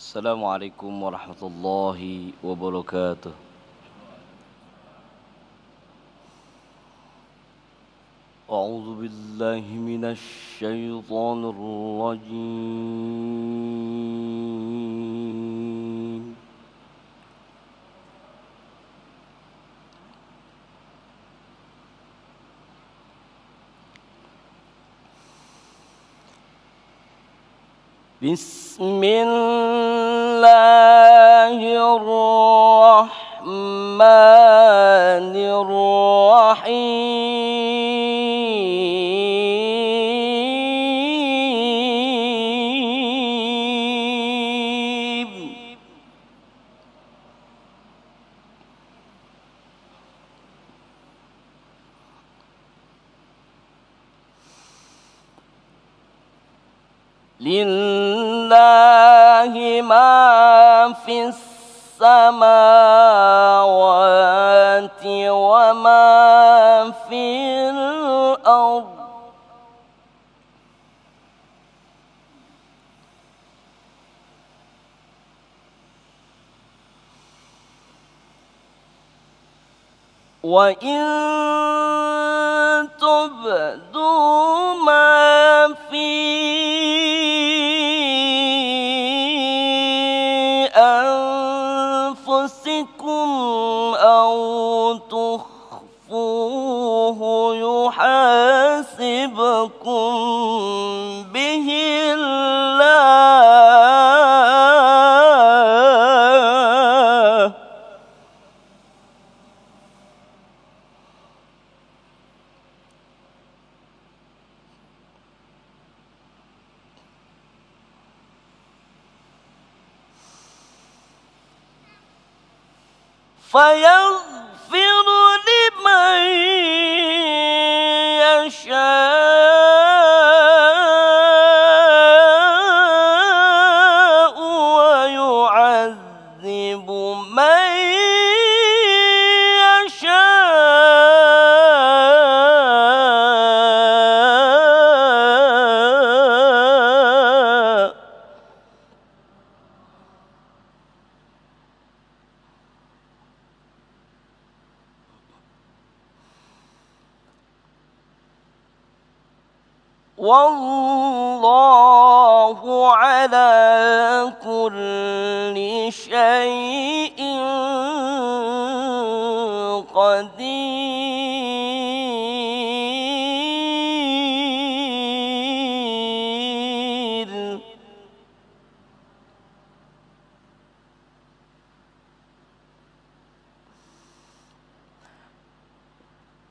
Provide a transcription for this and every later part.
Assalamualaikum warahmatullahi wabarakatuh. A'udzu billahi minasy syaithanir rajim. Bismillahirrahmanirrahim. Lillahi ma fis samawati wa ma fil ardh. Wa in tubdu ma fi anfusikum aw tukhfuhu yuhasibkum bihi Allah. فيغفر لمن يشاء ويعذب من يشاء. والله على كل شيء قدير.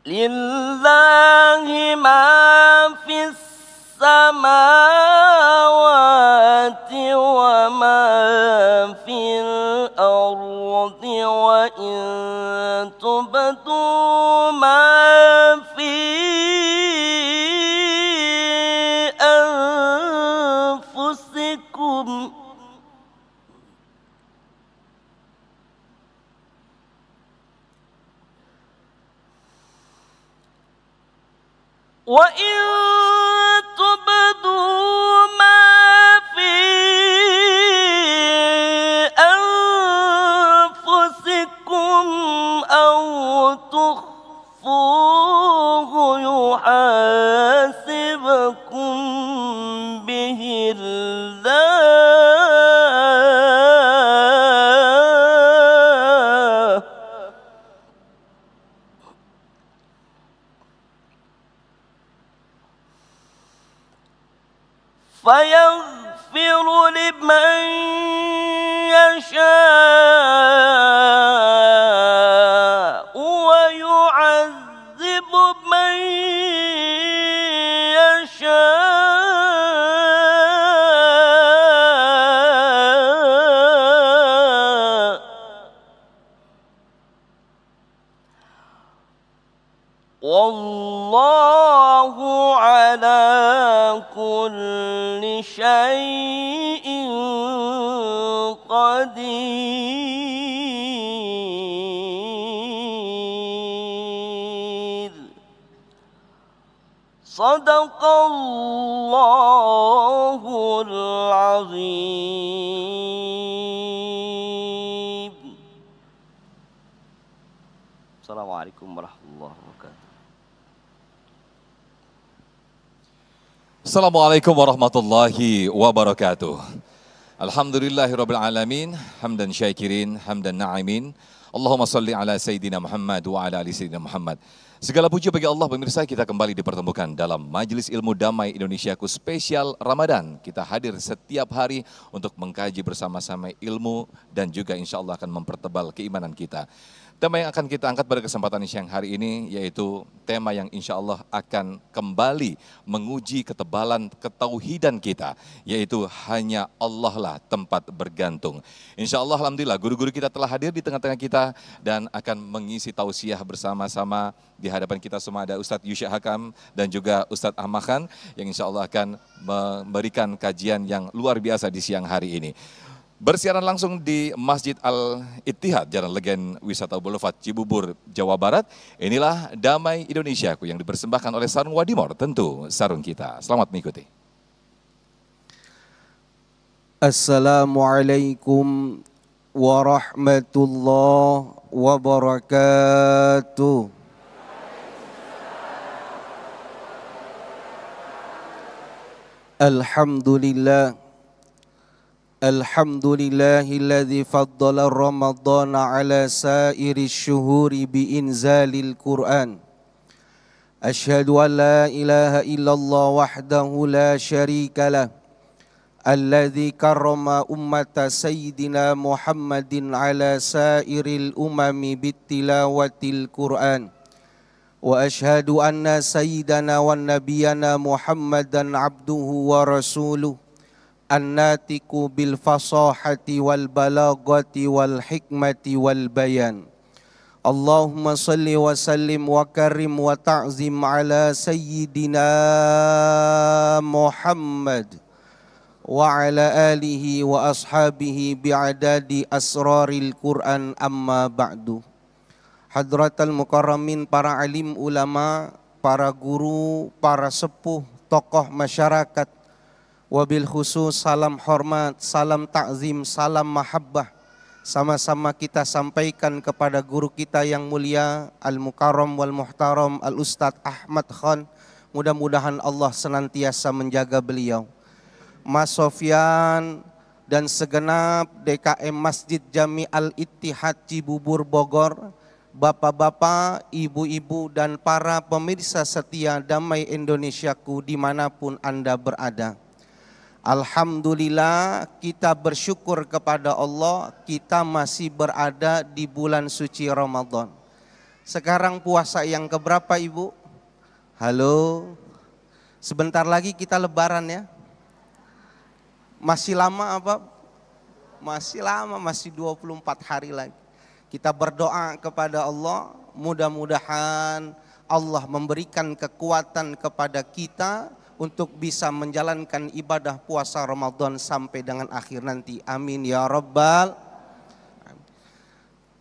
لله ما في السماوات وما في الأرض وإن تبدوا ما في أنفسكم وإن تبدوا ما في أنفسكم أو تخفوه يحاسبكم به الله. فيغفر لمن يشاء ويعذب من يشاء. والله على كل شيء قدير. صدق الله العظيم. Assalamualaikum warahmatullahi wabarakatuh. Assalamualaikum warahmatullahi wabarakatuh. Alhamdulillahirabbil alamin, hamdan syakirin, hamdan na'imin. Allahumma salli ala Sayyidina Muhammad wa ala ali Sayyidina Muhammad. Segala puji bagi Allah, pemirsa, kita kembali dipertemukan dalam Majelis Ilmu Damai Indonesiaku spesial Ramadan. Kita hadir setiap hari untuk mengkaji bersama-sama ilmu dan juga insya Allah akan mempertebal keimanan kita. Tema yang akan kita angkat pada kesempatan siang hari ini yaitu tema yang insya Allah akan kembali menguji ketebalan ketauhidan kita, yaitu hanya Allah lah tempat bergantung. Insya Allah alhamdulillah guru-guru kita telah hadir di tengah-tengah kita dan akan mengisi tausiah bersama-sama. Di hadapan kita semua ada Ustadz Yusya Hakam dan juga Ustadz Ahmad Khan yang insya Allah akan memberikan kajian yang luar biasa di siang hari ini. Bersiaran langsung di Masjid Al-Ittihad, Jalan Legen Wisata Boulevard Cibubur, Jawa Barat. Inilah Damai Indonesiaku yang dipersembahkan oleh Sarung Wadimor, tentu sarung kita. Selamat mengikuti. Assalamualaikum warahmatullahi wabarakatuh. Alhamdulillah. Alhamdulillahilladzi faddala Ramadana ala sairi syuhuri biinzalil Qur'an. Asyhadu an la ilaha illallah wahdahu la syarika lah. Alladzi karrama ummata sayyidina Muhammadin ala sairil umami bittilawatil Qur'an. Wa asyhadu anna sayyidana wa nabiyana Muhammadan abduhu wa rasuluh. An-natiku bil fasahati wal balagati wal hikmati wal bayan. Allahumma salli wa sallim wa karim wa ta'zim ala sayyidina Muhammad wa ala alihi wa ashabihi bi'adadi asraril Qur'an, amma ba'du. Hadratal mukarramin, para alim ulama, para guru, para sepuh, tokoh masyarakat, wabil khusus salam hormat, salam takzim, salam mahabbah sama-sama kita sampaikan kepada guru kita yang mulia Al-Mukarram wal Muhtaram Al-Ustadz Ahmad Khan. Mudah-mudahan Allah senantiasa menjaga beliau, Mas Sofyan dan segenap DKM Masjid Jami Al-Ittihad Cibubur Bogor, bapak-bapak, ibu-ibu dan para pemirsa setia Damai Indonesiaku dimanapun Anda berada. Alhamdulillah, kita bersyukur kepada Allah, kita masih berada di bulan suci Ramadan. Sekarang puasa yang keberapa, Ibu? Halo, sebentar lagi kita lebaran ya. Masih lama apa? Masih lama, masih 24 hari lagi. Kita berdoa kepada Allah, mudah-mudahan Allah memberikan kekuatan kepada kita untuk bisa menjalankan ibadah puasa Ramadan sampai dengan akhir nanti. Amin ya Rabbal.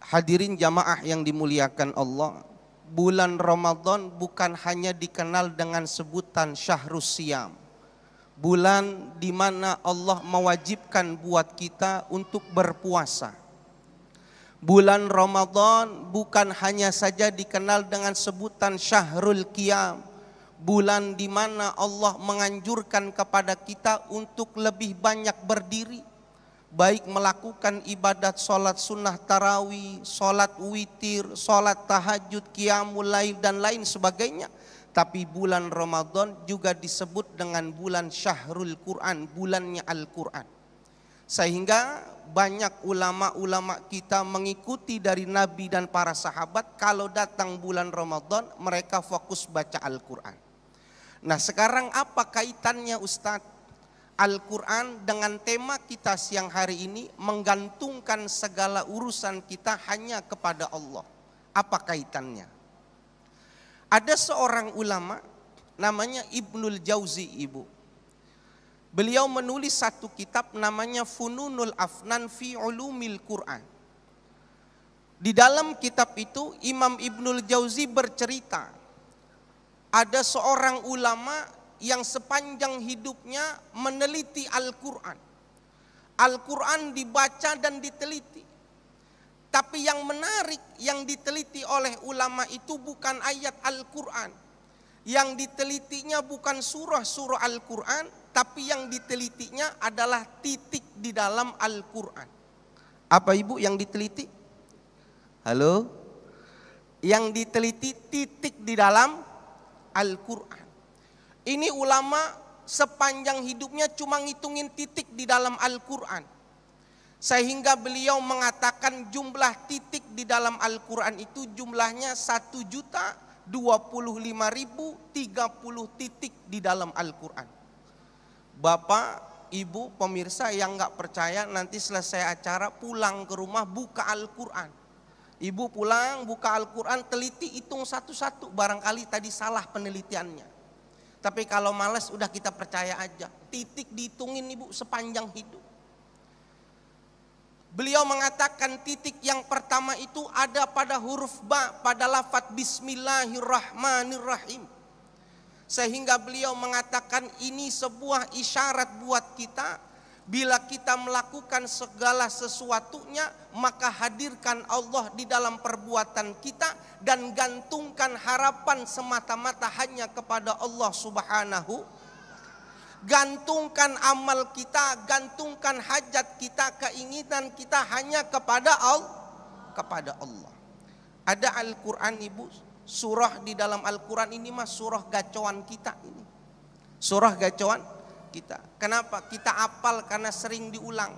Hadirin jamaah yang dimuliakan Allah, bulan Ramadan bukan hanya dikenal dengan sebutan Syahrus Siyam, bulan di mana Allah mewajibkan buat kita untuk berpuasa. Bulan Ramadan bukan hanya saja dikenal dengan sebutan Syahrul Qiyam, bulan di mana Allah menganjurkan kepada kita untuk lebih banyak berdiri, baik melakukan ibadat sholat sunnah tarawih, sholat witir, sholat tahajud, qiyamul lail dan lain sebagainya. Tapi bulan Ramadan juga disebut dengan bulan Syahrul Quran, bulannya Al-Quran. Sehingga banyak ulama-ulama kita mengikuti dari Nabi dan para sahabat, kalau datang bulan Ramadan mereka fokus baca Al-Quran. Nah, sekarang apa kaitannya Ustadz? Al-Quran dengan tema kita siang hari ini, menggantungkan segala urusan kita hanya kepada Allah. Apa kaitannya? Ada seorang ulama namanya Ibnul Jauzi, Ibu. Beliau menulis satu kitab namanya Fununul Afnan fi Ulumil Quran. Di dalam kitab itu Imam Ibnul Jauzi bercerita, ada seorang ulama yang sepanjang hidupnya meneliti Al-Quran. Al-Quran dibaca dan diteliti. Tapi yang menarik, yang diteliti oleh ulama itu bukan ayat Al-Quran. Yang ditelitinya bukan surah-surah Al-Quran, tapi yang ditelitinya adalah titik di dalam Al-Quran. Apa ibu yang diteliti? Halo? Yang diteliti titik di dalam Al-Quran. Ini ulama sepanjang hidupnya cuma ngitungin titik di dalam Al-Quran. Sehingga beliau mengatakan jumlah titik di dalam Al-Quran itu jumlahnya 1.025.030 titik di dalam Al-Quran. Bapak, ibu, pemirsa yang gak percaya nanti selesai acara pulang ke rumah buka Al-Quran. Ibu pulang buka Al-Quran, teliti hitung satu-satu, barangkali tadi salah penelitiannya. Tapi kalau malas udah kita percaya aja, titik dihitungin ibu sepanjang hidup. Beliau mengatakan titik yang pertama itu ada pada huruf ba, pada lafaz Bismillahirrahmanirrahim. Sehingga beliau mengatakan ini sebuah isyarat buat kita. Bila kita melakukan segala sesuatunya, maka hadirkan Allah di dalam perbuatan kita dan gantungkan harapan semata-mata hanya kepada Allah Subhanahu. Gantungkan amal kita, gantungkan hajat kita, keinginan kita hanya kepada Allah. Ada Al-Quran ibu, surah di dalam Al-Quran ini mah surah gacoan kita ini. Surah gacoan kita. Kenapa? Kita hafal karena sering diulang.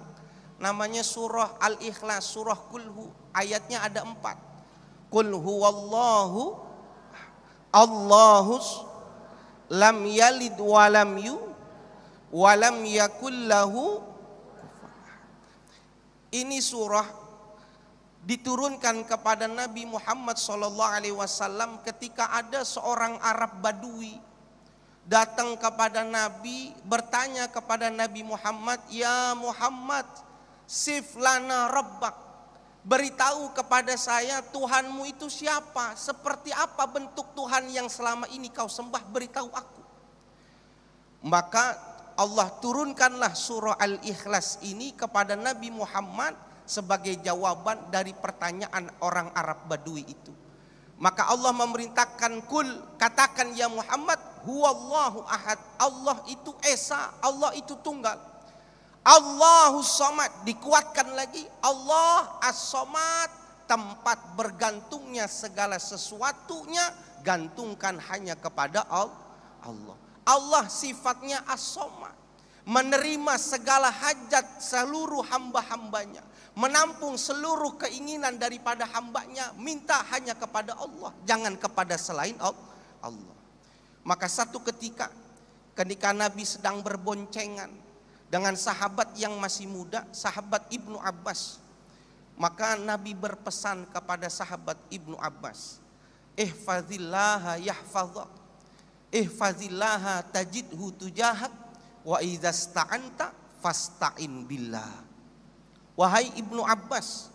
Namanya surah Al-Ikhlas, surah Kulhu. Ayatnya ada 4. Qul huwallahu Allahus lam yalid walam walam yakullahu. Ini surah diturunkan kepada Nabi Muhammad SAW ketika ada seorang Arab Badui datang kepada Nabi, bertanya kepada Nabi Muhammad, ya Muhammad, sif lana rabbak, beritahu kepada saya Tuhanmu itu siapa, seperti apa bentuk Tuhan yang selama ini kau sembah, beritahu aku. Maka Allah turunkanlah surah Al-Ikhlas ini kepada Nabi Muhammad sebagai jawaban dari pertanyaan orang Arab Badui itu. Maka Allah memerintahkan, kul, katakan ya Muhammad, huwallahu ahad, Allah itu esa, Allah itu tunggal. Allahus samad, dikuatkan lagi, Allah as-samad, tempat bergantungnya segala sesuatunya gantungkan hanya kepada Allah. Allah sifatnya as-samad, menerima segala hajat seluruh hamba-hambanya, menampung seluruh keinginan daripada hambanya, minta hanya kepada Allah, jangan kepada selain Allah. Maka satu ketika Nabi sedang berboncengan dengan sahabat yang masih muda, sahabat Ibnu Abbas, maka Nabi berpesan kepada sahabat Ibnu Abbas, ihfazillaha yahfazak, ihfazillaha tajidhu tujahak, wa idza sta'anta fasta'in billah. Wahai Ibnu Abbas,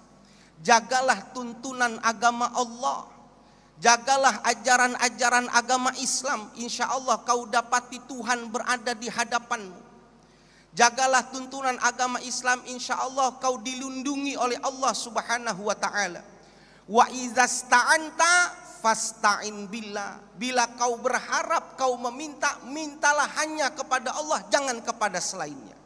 jagalah tuntunan agama Allah, jagalah ajaran-ajaran agama Islam, insya Allah kau dapati Tuhan berada di hadapanmu. Jagalah tuntunan agama Islam, insya Allah kau dilindungi oleh Allah Subhanahu wa ta'ala. Wa idza sta'anta fasta'in billah. Bila kau berharap, kau meminta, mintalah hanya kepada Allah, jangan kepada selainnya.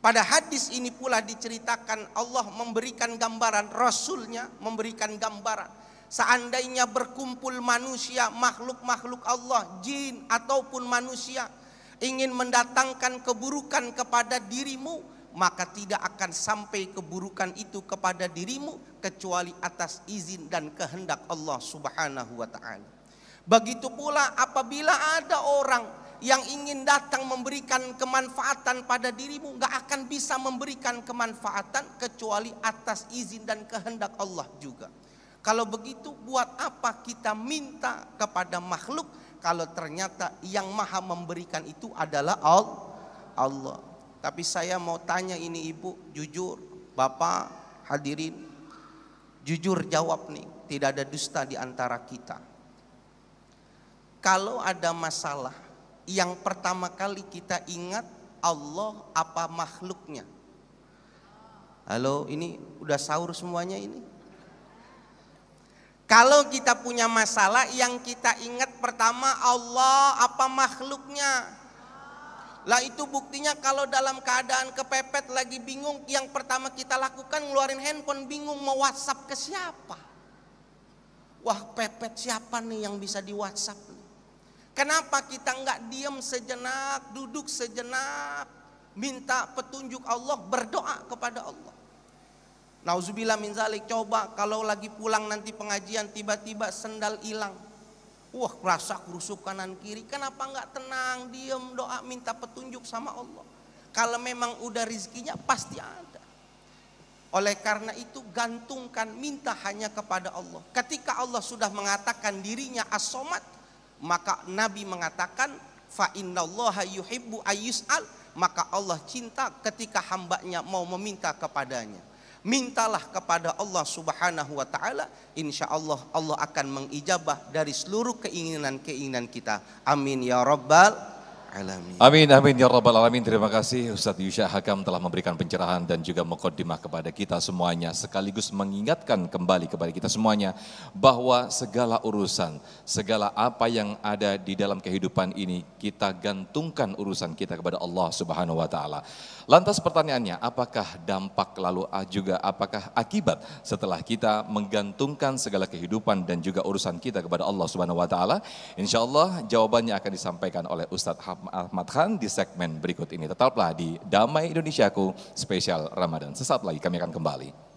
Pada hadis ini pula diceritakan Allah memberikan gambaran, Rasulnya memberikan gambaran. Seandainya berkumpul manusia, makhluk-makhluk Allah, jin ataupun manusia, ingin mendatangkan keburukan kepada dirimu, maka tidak akan sampai keburukan itu kepada dirimu kecuali atas izin dan kehendak Allah Subhanahu wa ta'ala. Begitu pula apabila ada orang yang ingin datang memberikan kemanfaatan pada dirimu, gak akan bisa memberikan kemanfaatan kecuali atas izin dan kehendak Allah juga. Kalau begitu buat apa kita minta kepada makhluk kalau ternyata yang maha memberikan itu adalah Allah. Tapi saya mau tanya ini ibu, jujur, bapak, hadirin, jujur jawab nih, tidak ada dusta di antara kita. Kalau ada masalah, yang pertama kali kita ingat Allah apa makhluknya? Halo, ini udah sahur semuanya ini. Kalau kita punya masalah, yang kita ingat pertama Allah apa makhluknya. Lah itu buktinya kalau dalam keadaan kepepet lagi bingung, yang pertama kita lakukan ngeluarin handphone, bingung mau WhatsApp ke siapa. Wah, pepet siapa nih yang bisa di WhatsApp. Kenapa kita nggak diam sejenak, duduk sejenak, minta petunjuk Allah, berdoa kepada Allah. Nauzubillah min zalik. Coba kalau lagi pulang nanti pengajian tiba-tiba sendal hilang. Wah, rasa kerusuk kanan kiri. Kenapa nggak tenang, diam, doa, minta petunjuk sama Allah. Kalau memang udah rizkinya pasti ada. Oleh karena itu gantungkan, minta hanya kepada Allah. Ketika Allah sudah mengatakan dirinya as-somad, maka Nabi mengatakan fa innallaha yuhibbu ayyus'al, maka Allah cinta ketika hambanya mau meminta kepadanya. Mintalah kepada Allah Subhanahu wa taala, insya Allah Allah akan mengijabah dari seluruh keinginan-keinginan kita. Amin ya rabbal alamin. Amin, amin ya rabbal alamin. Terima kasih Ustadz Yusya Hakam telah memberikan pencerahan dan juga muqaddimah kepada kita semuanya, sekaligus mengingatkan kembali kepada kita semuanya bahwa segala urusan, segala apa yang ada di dalam kehidupan ini, kita gantungkan urusan kita kepada Allah Subhanahu wa taala. Lantas pertanyaannya, apakah dampak lalu juga apakah akibat setelah kita menggantungkan segala kehidupan dan juga urusan kita kepada Allah Subhanahu wa taala? Insyaallah jawabannya akan disampaikan oleh Ustadz Ahmad Khan di segmen berikut ini. Tetaplah di Damai Indonesiaku spesial Ramadan. Sesaat lagi kami akan kembali.